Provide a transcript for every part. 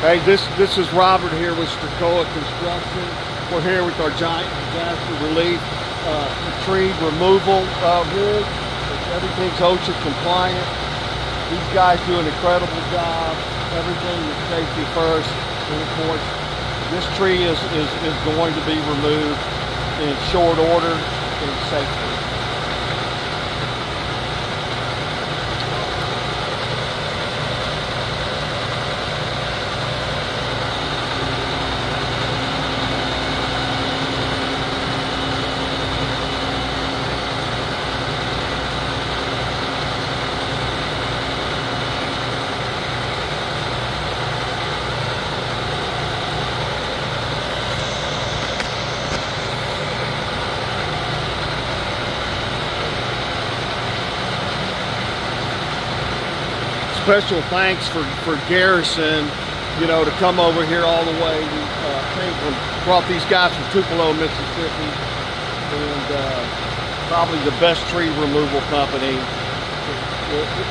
Hey, this is Robert here with Stracoa Construction. We're here with our giant disaster relief tree removal rig. Everything's OSHA compliant. These guys do an incredible job. Everything is safety first. And of course, this tree is going to be removed in short order and safely. Special thanks for Garrison, to come over here all the way. We brought these guys from Tupelo, Mississippi, and probably the best tree removal company.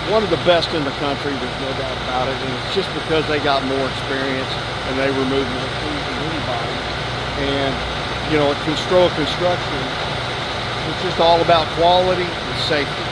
One of the best in the country, there's no doubt about it, and it's just because they got more experience and they remove more trees than anybody. And, at Stracoa Construction, it's just all about quality and safety.